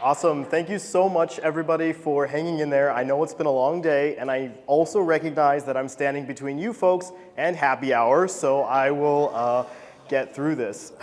Awesome. Thank you so much, everybody, for hanging in there. I know it's been a long day, and I also recognize that I'm standing between you folks and happy hour, so I will get through this.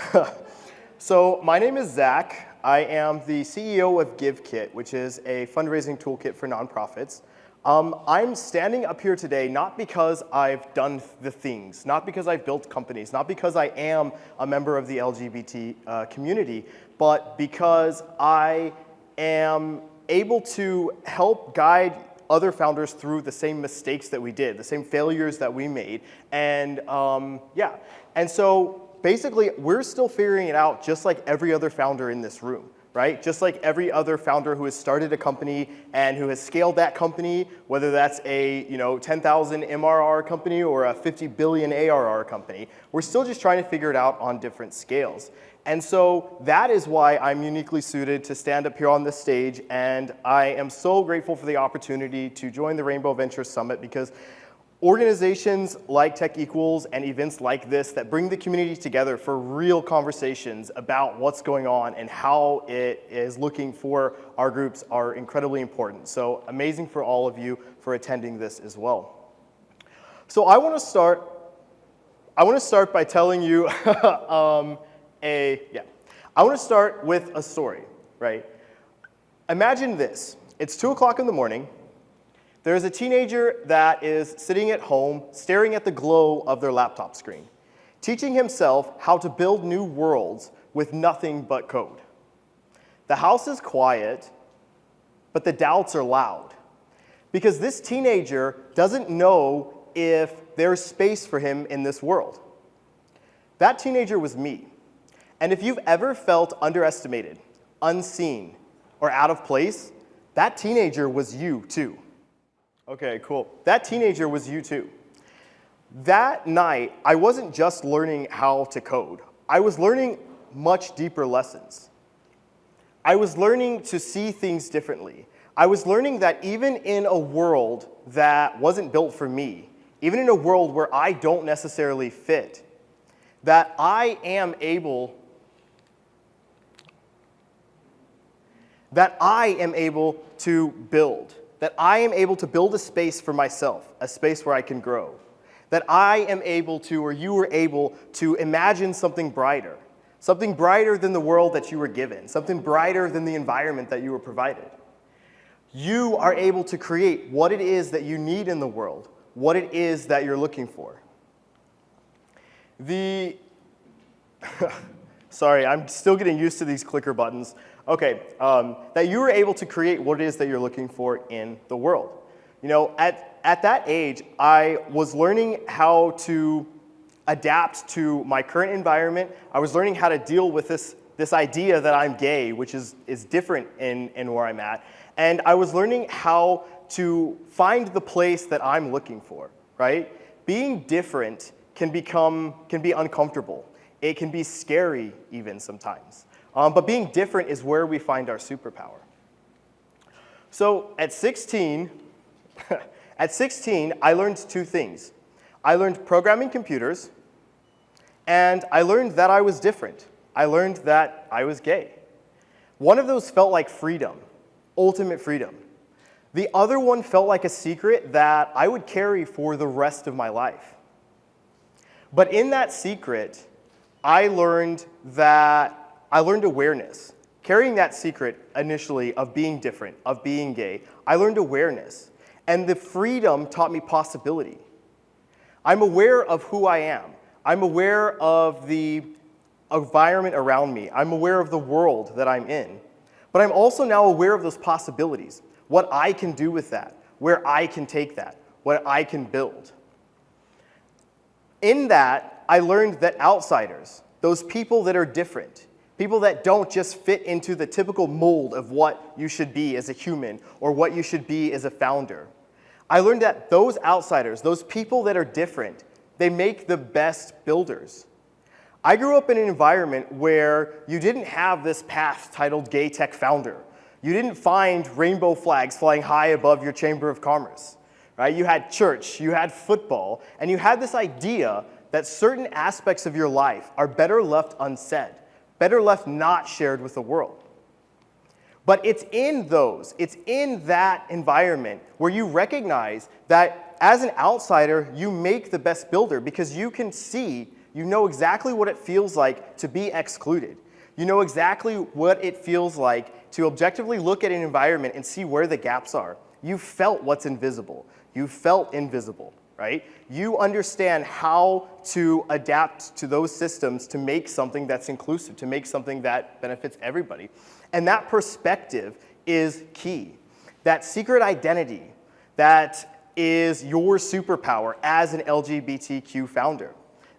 So my name is Zach. I am the CEO of GiveKit, which is a fundraising toolkit for nonprofits. I'm standing up here today not because I've done the things, not because I've built companies, not because I am a member of the LGBT community, but because I am able to help guide other founders through the same mistakes that we did, the same failures that we made. And and so basically we're still figuring it out just like every other founder in this room. Right? Just like every other founder who has started a company and who has scaled that company, whether that's a 10,000 MRR company or a 50 billion ARR company, we're still just trying to figure it out on different scales. And so that is why I'm uniquely suited to stand up here on this stage, and I am so grateful for the opportunity to join the Rainbow Ventures Summit, because organizations like Tech Equals and events like this that bring the community together for real conversations about what's going on and how it is looking for our groups are incredibly important. So amazing for all of you for attending this as well. So I want to start by telling you I want to start with a story, right? Imagine this. It's 2 o'clock in the morning. There's a teenager that is sitting at home, staring at the glow of their laptop screen, teaching himself how to build new worlds with nothing but code. The house is quiet, but the doubts are loud, because this teenager doesn't know if there's space for him in this world. That teenager was me. And if you've ever felt underestimated, unseen, or out of place, that teenager was you too. Okay, cool. That teenager was you too. That night, I wasn't just learning how to code. I was learning much deeper lessons. I was learning to see things differently. I was learning that even in a world that wasn't built for me, even in a world where I don't necessarily fit, that I am able to build. That I am able to build a space for myself, a space where I can grow. That I am able to, or you were able to imagine something brighter than the world that you were given, something brighter than the environment that you were provided. You are able to create what it is that you need in the world, what it is that you're looking for. Sorry, I'm still getting used to these clicker buttons. Okay, that you were able to create what it is that you're looking for in the world. At that age, I was learning how to adapt to my current environment. I was learning how to deal with this idea that I'm gay, which is different in where I'm at. And I was learning how to find the place that I'm looking for, right? Being different can be uncomfortable. It can be scary even sometimes. But being different is where we find our superpower. So at 16, I learned 2 things. I learned programming computers, and I learned that I was different. I learned that I was gay. One of those felt like freedom, ultimate freedom. The other one felt like a secret that I would carry for the rest of my life. But in that secret, I learned awareness. Carrying that secret initially of being different, of being gay, I learned awareness. And the freedom taught me possibility. I'm aware of who I am. I'm aware of the environment around me. I'm aware of the world that I'm in. But I'm also now aware of those possibilities, what I can do with that, where I can take that, what I can build. In that, I learned that outsiders, those people that are different, people that don't just fit into the typical mold of what you should be as a human or what you should be as a founder. I learned that those outsiders, those people that are different, they make the best builders. I grew up in an environment where you didn't have this path titled Gay Tech Founder. You didn't find rainbow flags flying high above your Chamber of Commerce. Right? You had church, you had football, and you had this idea that certain aspects of your life are better left unsaid, better left not shared with the world. But it's in that environment where you recognize that as an outsider, you make the best builder because you can see, you know exactly what it feels like to be excluded. You know exactly what it feels like to objectively look at an environment and see where the gaps are. You felt what's invisible. You felt invisible, right? You understand how to adapt to those systems to make something that's inclusive, to make something that benefits everybody. And that perspective is key. That secret identity that is your superpower as an LGBTQ founder.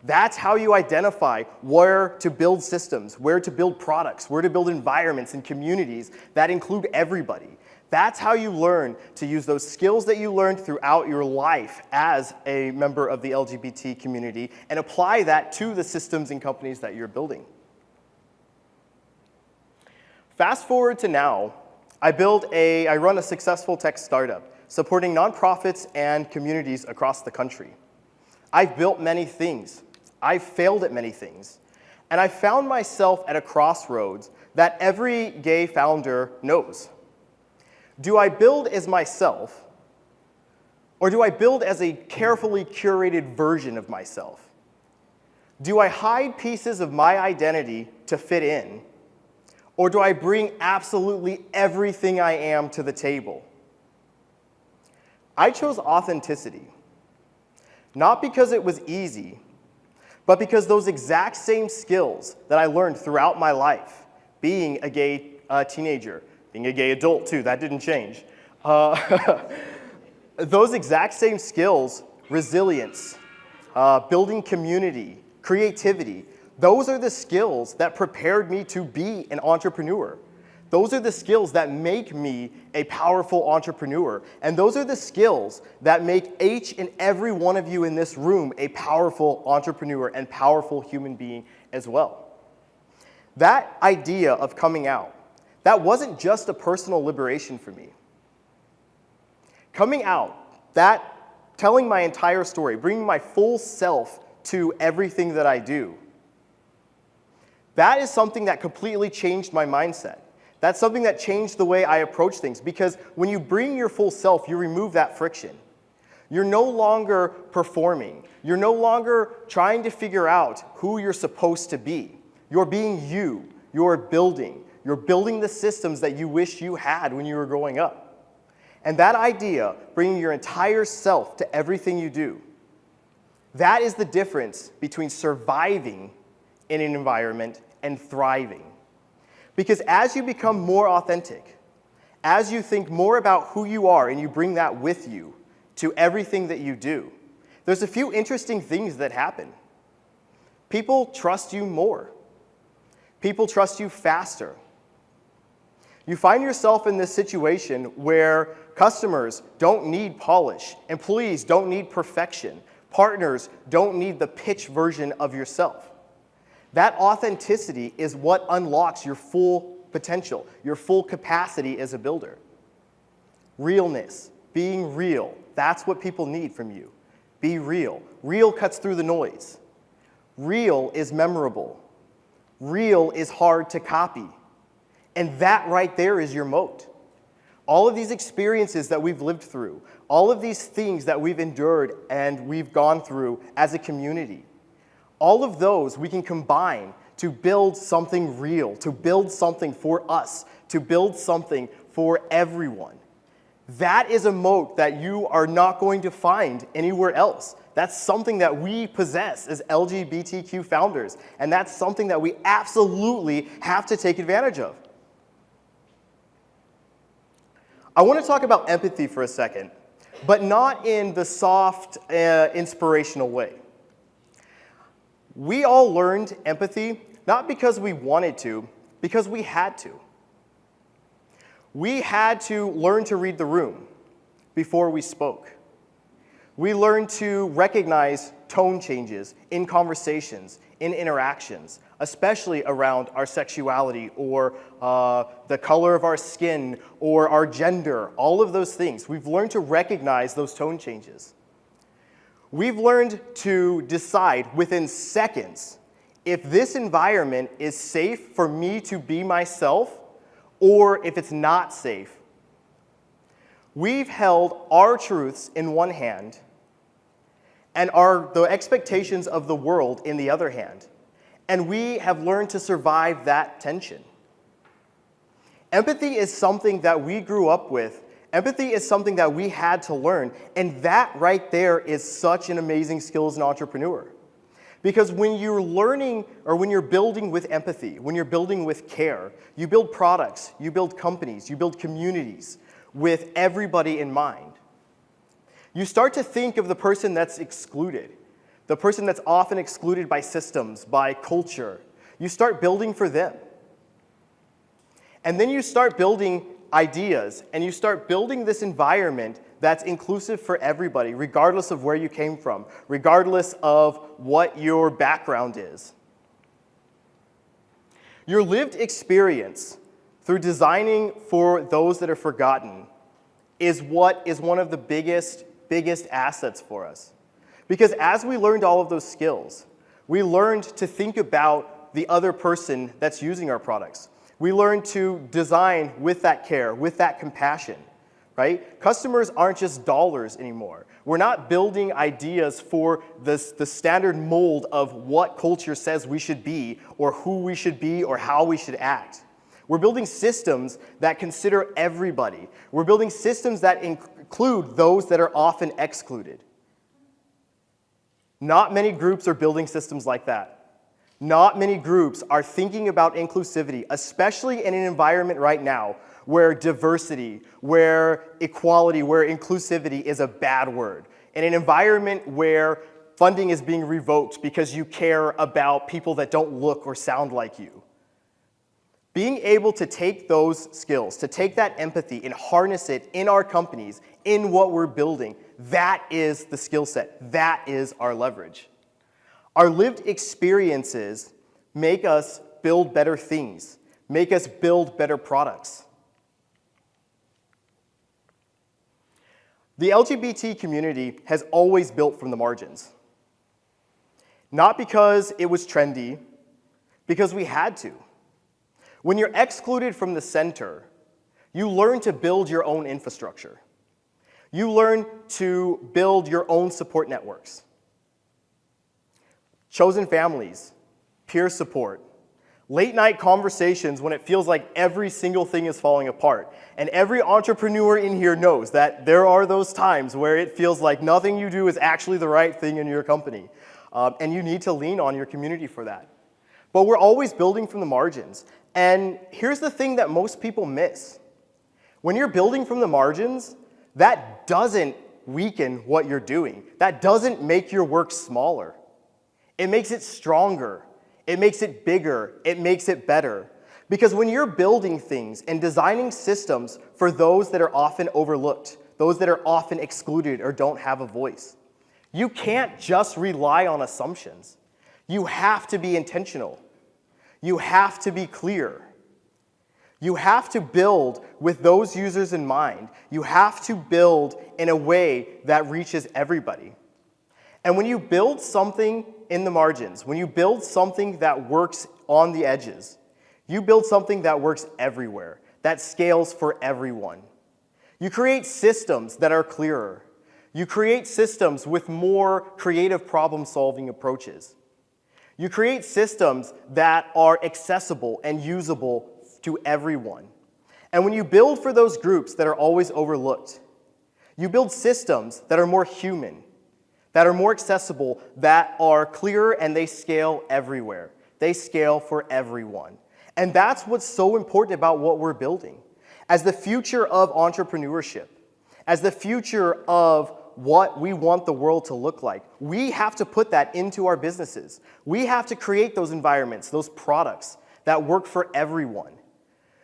That's how you identify where to build systems, where to build products, where to build environments and communities that include everybody. That's how you learn to use those skills that you learned throughout your life as a member of the LGBT community and apply that to the systems and companies that you're building. Fast forward to now, I run a successful tech startup supporting nonprofits and communities across the country. I've built many things. I've failed at many things. And I found myself at a crossroads that every gay founder knows. Do I build as myself, or do I build as a carefully curated version of myself? Do I hide pieces of my identity to fit in, or do I bring absolutely everything I am to the table? I chose authenticity, not because it was easy, but because those exact same skills that I learned throughout my life, being a gay teenager, being a gay adult too, that didn't change. Those exact same skills, resilience, building community, creativity, those are the skills that prepared me to be an entrepreneur. Those are the skills that make me a powerful entrepreneur. And those are the skills that make each and every one of you in this room a powerful entrepreneur and powerful human being as well. That idea of coming out, that wasn't just a personal liberation for me. Coming out, that telling my entire story, bringing my full self to everything that I do, that is something that completely changed my mindset. That's something that changed the way I approach things, because when you bring your full self, you remove that friction. You're no longer performing. You're no longer trying to figure out who you're supposed to be. You're being you. You're building. You're building the systems that you wish you had when you were growing up. And that idea, bringing your entire self to everything you do, that is the difference between surviving in an environment and thriving. Because as you become more authentic, as you think more about who you are and you bring that with you to everything that you do, there's a few interesting things that happen. People trust you more. People trust you faster. You find yourself in this situation where customers don't need polish, employees don't need perfection, partners don't need the pitch version of yourself. That authenticity is what unlocks your full potential, your full capacity as a builder. Realness, being real, that's what people need from you. Be real. Real cuts through the noise. Real is memorable. Real is hard to copy. And that right there is your moat. All of these experiences that we've lived through, all of these things that we've endured and we've gone through as a community, all of those we can combine to build something real, to build something for us, to build something for everyone. That is a moat that you are not going to find anywhere else. That's something that we possess as LGBTQ founders, and that's something that we absolutely have to take advantage of. I want to talk about empathy for a second, but not in the soft, inspirational way. We all learned empathy, not because we wanted to, because we had to. We had to learn to read the room before we spoke. We learned to recognize tone changes in conversations, in interactions, especially around our sexuality or the color of our skin or our gender, all of those things. We've learned to recognize those tone changes. We've learned to decide within seconds if this environment is safe for me to be myself or if it's not safe. We've held our truths in one hand and the expectations of the world in the other hand. And we have learned to survive that tension. Empathy is something that we grew up with. Empathy is something that we had to learn. And that right there is such an amazing skill as an entrepreneur. Because when you're learning, or when you're building with empathy, when you're building with care, you build products, you build companies, you build communities with everybody in mind. You start to think of the person that's excluded, the person that's often excluded by systems, by culture. You start building for them. And then you start building ideas, and you start building this environment that's inclusive for everybody, regardless of where you came from, regardless of what your background is. Your lived experience through designing for those that are forgotten is what is one of the biggest assets for us. Because as we learned all of those skills, we learned to think about the other person that's using our products. We learned to design with that care, with that compassion, right? Customers aren't just dollars anymore. We're not building ideas for the standard mold of what culture says we should be, or who we should be, or how we should act. We're building systems that consider everybody. We're building systems that include those that are often excluded. Not many groups are building systems like that. Not many groups are thinking about inclusivity, especially in an environment right now where diversity, where equality, where inclusivity is a bad word. In an environment where funding is being revoked because you care about people that don't look or sound like you. Being able to take those skills, to take that empathy and harness it in our companies, in what we're building, that is the skill set. That is our leverage. Our lived experiences make us build better things, make us build better products. The LGBT community has always built from the margins. Not because it was trendy, because we had to. When you're excluded from the center, you learn to build your own infrastructure. You learn to build your own support networks. Chosen families, peer support, late night conversations when it feels like every single thing is falling apart. And every entrepreneur in here knows that there are those times where it feels like nothing you do is actually the right thing in your company. And you need to lean on your community for that. But we're always building from the margins. And here's the thing that most people miss. When you're building from the margins, that doesn't weaken what you're doing. That doesn't make your work smaller. It makes it stronger. It makes it bigger. It makes it better. Because when you're building things and designing systems for those that are often overlooked, those that are often excluded or don't have a voice, you can't just rely on assumptions. You have to be intentional. You have to be clear. You have to build with those users in mind. You have to build in a way that reaches everybody. And when you build something in the margins, when you build something that works on the edges, you build something that works everywhere, that scales for everyone. You create systems that are clearer. You create systems with more creative problem-solving approaches. You create systems that are accessible and usable to everyone. And when you build for those groups that are always overlooked, you build systems that are more human, that are more accessible, that are clearer, and they scale everywhere. They scale for everyone. And that's what's so important about what we're building. As the future of entrepreneurship, as the future of what we want the world to look like, we have to put that into our businesses. We have to create those environments, those products that work for everyone.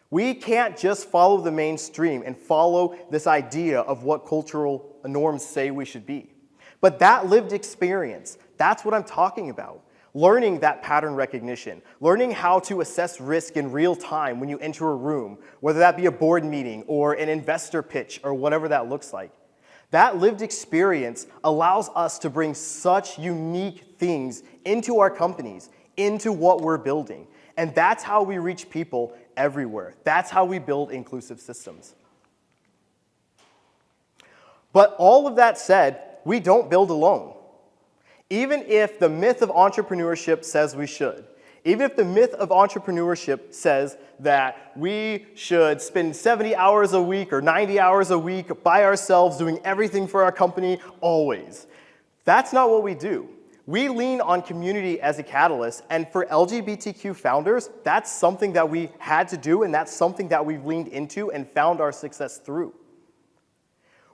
We can't just follow the mainstream and follow this idea of what cultural norms say we should be. But that lived experience, that's what I'm talking about. Learning that pattern recognition, learning how to assess risk in real time when you enter a room, whether that be a board meeting or an investor pitch or whatever that looks like. That lived experience allows us to bring such unique things into our companies, into what we're building. And that's how we reach people everywhere. That's how we build inclusive systems. But all of that said, we don't build alone. Even if the myth of entrepreneurship says we should, even if the myth of entrepreneurship says that we should spend 70 hours a week or 90 hours a week by ourselves doing everything for our company always, that's not what we do. We lean on community as a catalyst, and for LGBTQ founders, that's something that we had to do, and that's something that we've leaned into and found our success through.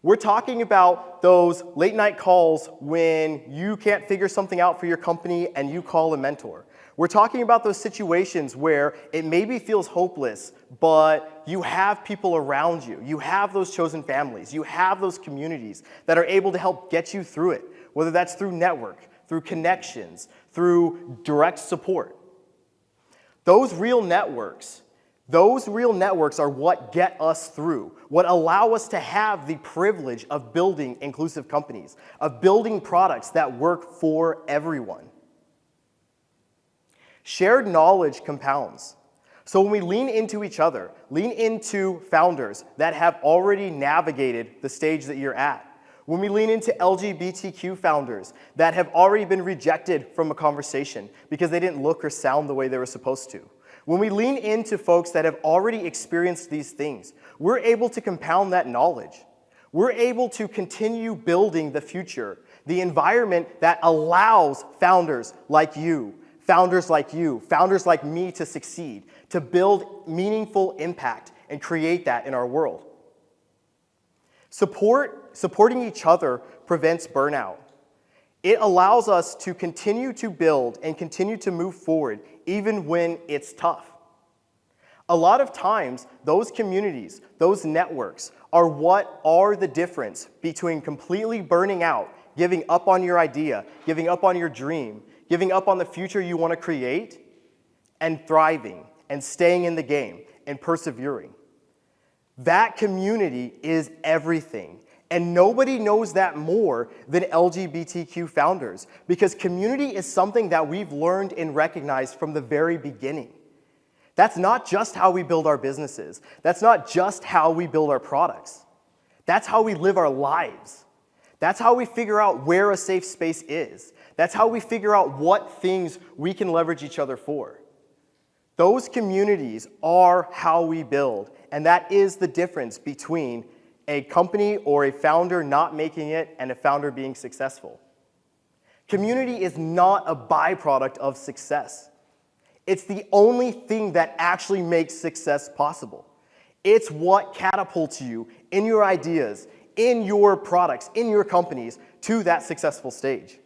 We're talking about those late night calls when you can't figure something out for your company and you call a mentor. We're talking about those situations where it maybe feels hopeless, but you have people around you. You have those chosen families. You have those communities that are able to help get you through it, whether that's through network, through connections, through direct support. Those real networks are what get us through, what allow us to have the privilege of building inclusive companies, of building products that work for everyone. Shared knowledge compounds. So when we lean into each other, lean into founders that have already navigated the stage that you're at, when we lean into LGBTQ founders that have already been rejected from a conversation because they didn't look or sound the way they were supposed to, when we lean into folks that have already experienced these things, we're able to compound that knowledge. We're able to continue building the future, the environment that allows founders like me to succeed, to build meaningful impact and create that in our world. Supporting each other prevents burnout. It allows us to continue to build and continue to move forward even when it's tough. A lot of times, those communities, those networks, are what are the difference between completely burning out, giving up on your idea, giving up on your dream, giving up on the future you want to create, and thriving, and staying in the game, and persevering. That community is everything. And nobody knows that more than LGBTQ founders, because community is something that we've learned and recognized from the very beginning. That's not just how we build our businesses. That's not just how we build our products. That's how we live our lives. That's how we figure out where a safe space is. That's how we figure out what things we can leverage each other for. Those communities are how we build, and that is the difference between a company or a founder not making it and a founder being successful. Community is not a byproduct of success. It's the only thing that actually makes success possible. It's what catapults you in your ideas, in your products, in your companies to that successful stage.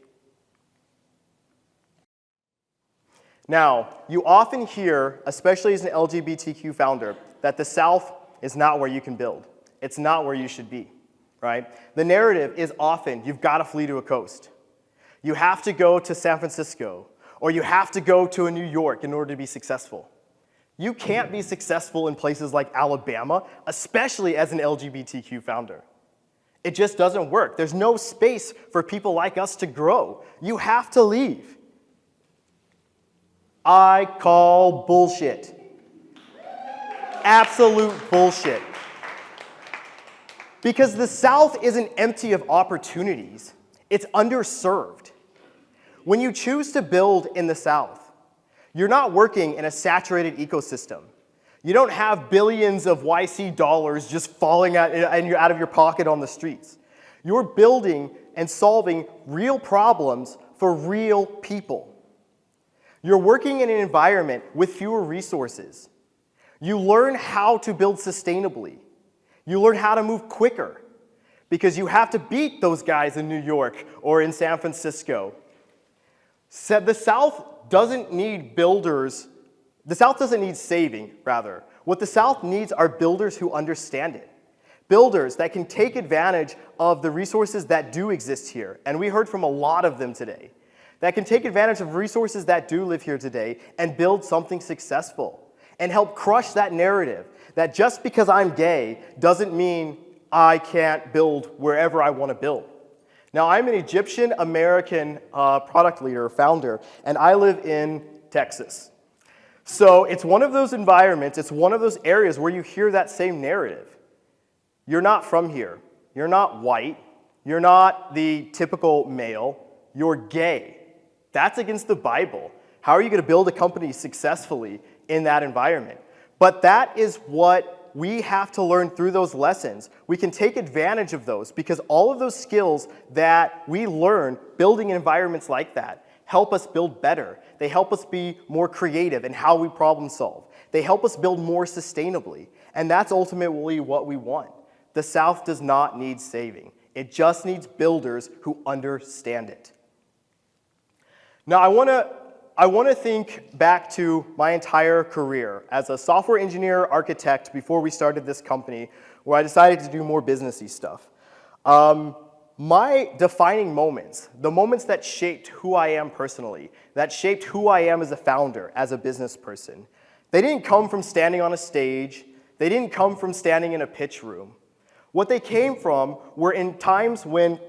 Now, you often hear, especially as an LGBTQ founder, that the South is not where you can build. It's not where you should be, right? The narrative is often, you've got to flee to a coast. You have to go to San Francisco, or you have to go to a New York in order to be successful. You can't be successful in places like Alabama, especially as an LGBTQ founder. It just doesn't work. There's no space for people like us to grow. You have to leave. I call bullshit. Absolute bullshit. Because the South isn't empty of opportunities. It's underserved. When you choose to build in the South, you're not working in a saturated ecosystem. You don't have billions of YC dollars just falling out of your pocket on the streets. You're building and solving real problems for real people. You're working in an environment with fewer resources. You learn how to build sustainably. You learn how to move quicker because you have to beat those guys in New York or in San Francisco. The South doesn't need builders. The South doesn't need saving, rather. What the South needs are builders who understand it. Builders that can take advantage of the resources that do exist here. And we heard from a lot of them today. That can take advantage of resources that do live here today and build something successful. And help crush that narrative that just because I'm gay doesn't mean I can't build wherever I want to build. Now, I'm an Egyptian-American product leader, founder, and I live in Texas. So it's one of those environments, it's one of those areas where you hear that same narrative. You're not from here. You're not white. You're not the typical male. You're gay. That's against the Bible. How are you going to build a company successfully in that environment? But that is what we have to learn through those lessons. We can take advantage of those because all of those skills that we learn building in environments like that help us build better. They help us be more creative in how we problem solve. They help us build more sustainably. And that's ultimately what we want. The South does not need saving. It just needs builders who understand it. Now, I want to think back to my entire career as a software engineer, architect before we started this company, where I decided to do more businessy stuff. My defining moments, the moments that shaped who I am personally, that shaped who I am as a founder, as a business person, they didn't come from standing on a stage. They didn't come from standing in a pitch room. What they came from were in times when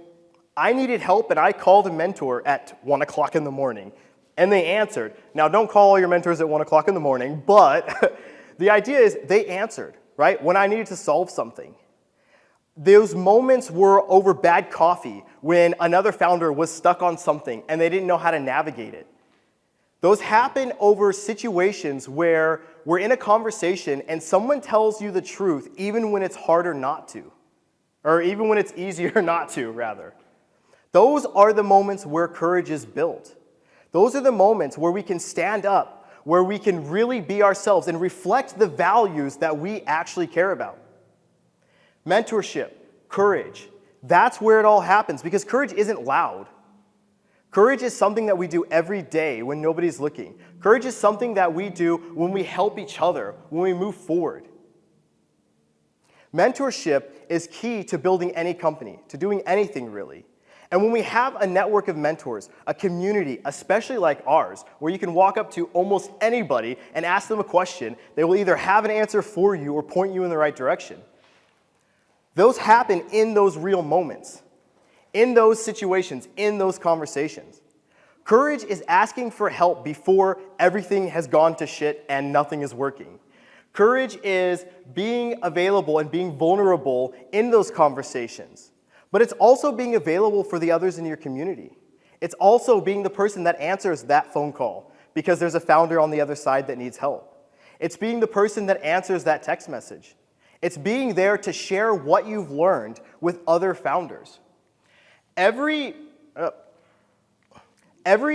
I needed help and I called a mentor at 1 o'clock in the morning. And they answered. Now, don't call all your mentors at 1 o'clock in the morning, but the idea is they answered, right? When I needed to solve something. Those moments were over bad coffee when another founder was stuck on something and they didn't know how to navigate it. Those happen over situations where we're in a conversation and someone tells you the truth even when it's harder not to, or even when it's easier not to, rather. Those are the moments where courage is built. Those are the moments where we can stand up, where we can really be ourselves and reflect the values that we actually care about. Mentorship, courage, that's where it all happens because courage isn't loud. Courage is something that we do every day when nobody's looking. Courage is something that we do when we help each other, when we move forward. Mentorship is key to building any company, to doing anything really. And when we have a network of mentors, a community, especially like ours, where you can walk up to almost anybody and ask them a question, they will either have an answer for you or point you in the right direction. Those happen in those real moments, in those situations, in those conversations. Courage is asking for help before everything has gone to shit and nothing is working. Courage is being available and being vulnerable in those conversations. But it's also being available for the others in your community. It's also being the person that answers that phone call because there's a founder on the other side that needs help. It's being the person that answers that text message. It's being there to share what you've learned with other founders. Every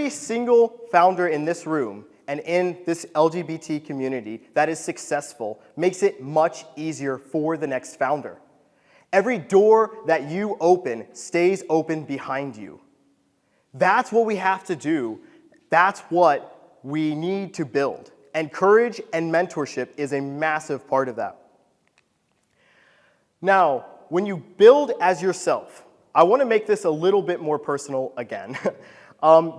single founder in this room and in this LGBT community that is successful makes it much easier for the next founder. Every door that you open stays open behind you. That's what we have to do. That's what we need to build. And courage and mentorship is a massive part of that. Now, when you build as yourself, I want to make this a little bit more personal again.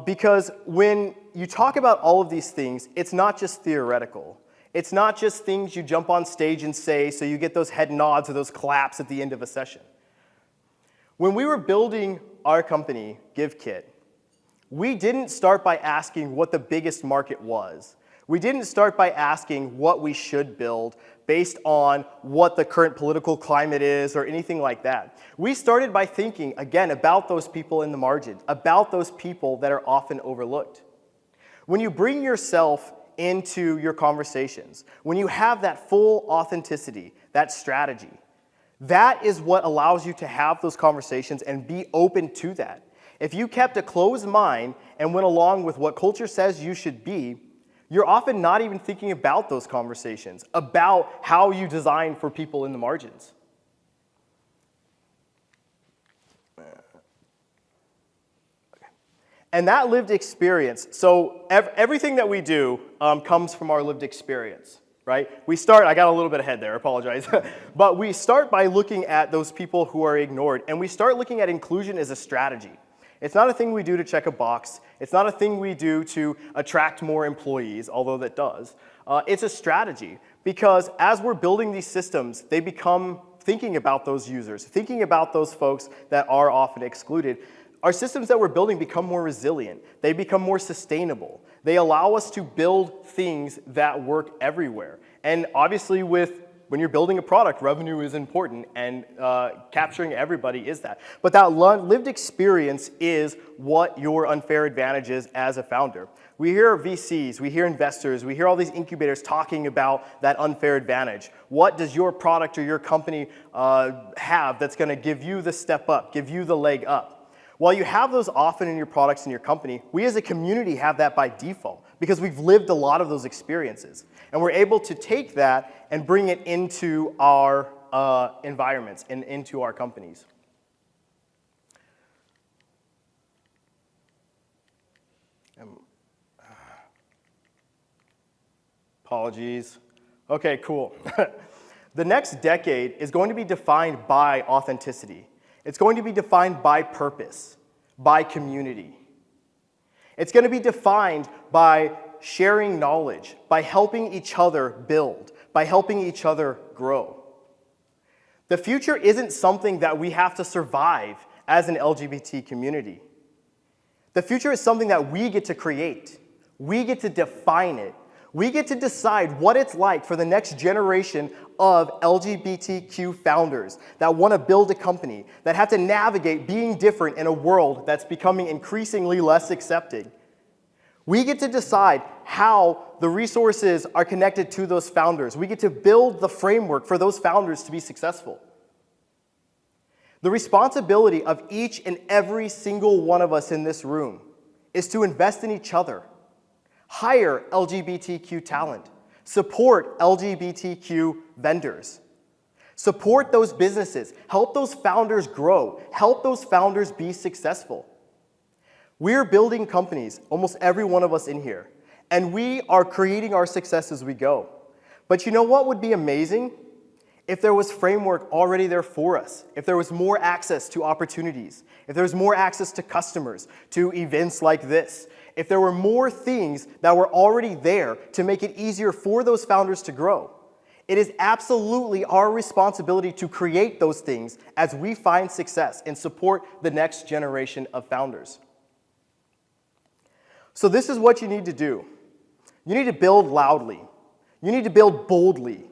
Because when you talk about all of these things, it's not just theoretical. It's not just things you jump on stage and say so you get those head nods or those claps at the end of a session. When we were building our company, GiveKit, we didn't start by asking what the biggest market was. We didn't start by asking what we should build based on what the current political climate is or anything like that. We started by thinking, again, about those people in the margins, about those people that are often overlooked. When you bring yourself into your conversations, when you have that full authenticity, that strategy, that is what allows you to have those conversations and be open to that. If you kept a closed mind and went along with what culture says you should be, you're often not even thinking about those conversations, about how you design for people in the margins. And that lived experience, so everything that we do comes from our lived experience, right? I got a little bit ahead there, I apologize. But we start by looking at those people who are ignored, and we start looking at inclusion as a strategy. It's not a thing we do to check a box. It's not a thing we do to attract more employees, although that does. It's a strategy, because as we're building these systems, they become thinking about those users, thinking about those folks that are often excluded. Our systems that we're building become more resilient. They become more sustainable. They allow us to build things that work everywhere. And obviously when you're building a product, revenue is important, and capturing everybody is that. But that lived experience is what your unfair advantage is as a founder. We hear VCs, we hear investors, we hear all these incubators talking about that unfair advantage. What does your product or your company have that's going to give you the step up, give you the leg up? While you have those often in your products and your company, we as a community have that by default because we've lived a lot of those experiences. And we're able to take that and bring it into our environments and into our companies. Apologies. Okay, cool. The next decade is going to be defined by authenticity. It's going to be defined by purpose, by community. It's going to be defined by sharing knowledge, by helping each other build, by helping each other grow. The future isn't something that we have to survive as an LGBT community. The future is something that we get to create. We get to define it. We get to decide what it's like for the next generation of LGBTQ founders that want to build a company, that have to navigate being different in a world that's becoming increasingly less accepting. We get to decide how the resources are connected to those founders. We get to build the framework for those founders to be successful. The responsibility of each and every single one of us in this room is to invest in each other. Hire LGBTQ talent. Support LGBTQ vendors. Support those businesses. Help those founders grow. Help those founders be successful. We're building companies, almost every one of us in here, and we are creating our success as we go. But you know what would be amazing? If there was framework already there for us, if there was more access to opportunities, if there was more access to customers, to events like this, if there were more things that were already there to make it easier for those founders to grow. It is absolutely our responsibility to create those things as we find success and support the next generation of founders. So this is what you need to do. You need to build loudly. You need to build boldly.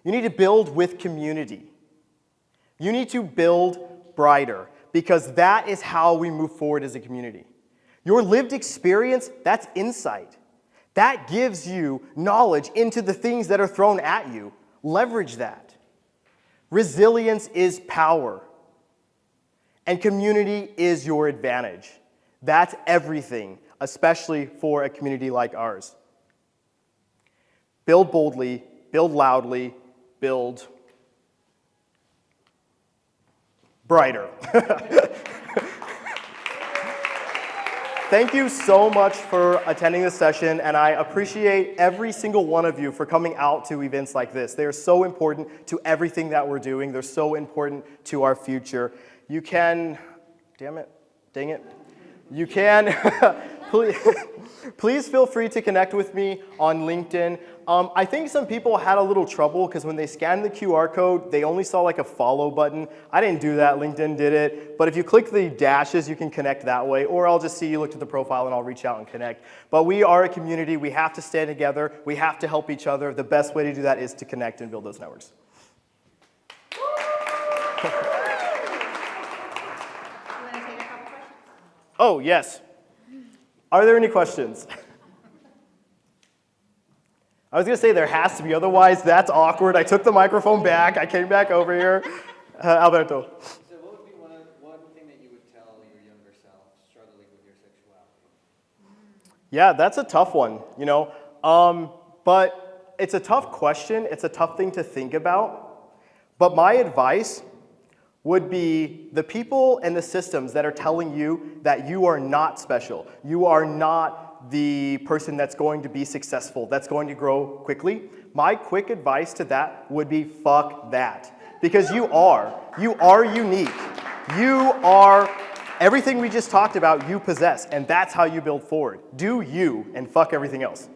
You need to build with community. You need to build brighter, because that is how we move forward as a community. Your lived experience, that's insight. That gives you knowledge into the things that are thrown at you. Leverage that. Resilience is power. And community is your advantage. That's everything, especially for a community like ours. Build boldly, build loudly, build brighter. Thank you so much for attending this session, and I appreciate every single one of you for coming out to events like this. They are so important to everything that we're doing. They're so important to our future. You can, dang it. You can, please feel free to connect with me on LinkedIn. I think some people had a little trouble because when they scanned the QR code, they only saw like a follow button. I didn't do that, LinkedIn did it. But if you click the dashes, you can connect that way, or I'll just see you looked at the profile and I'll reach out and connect. But we are a community. We have to stand together. We have to help each other. The best way to do that is to connect and build those networks. Oh, yes. Are there any questions? I was going to say there has to be, otherwise that's awkward. I took the microphone back. I came back over here. Alberto. So what would be one thing that you would tell your younger self struggling with your sexuality? Yeah, that's a tough one, you know. But it's a tough question. It's a tough thing to think about. But my advice would be the people and the systems that are telling you that you are not special. You are not the person that's going to be successful, that's going to grow quickly. My quick advice to that would be fuck that. Because you are unique. You are everything we just talked about, you possess, and that's how you build forward. Do you and fuck everything else.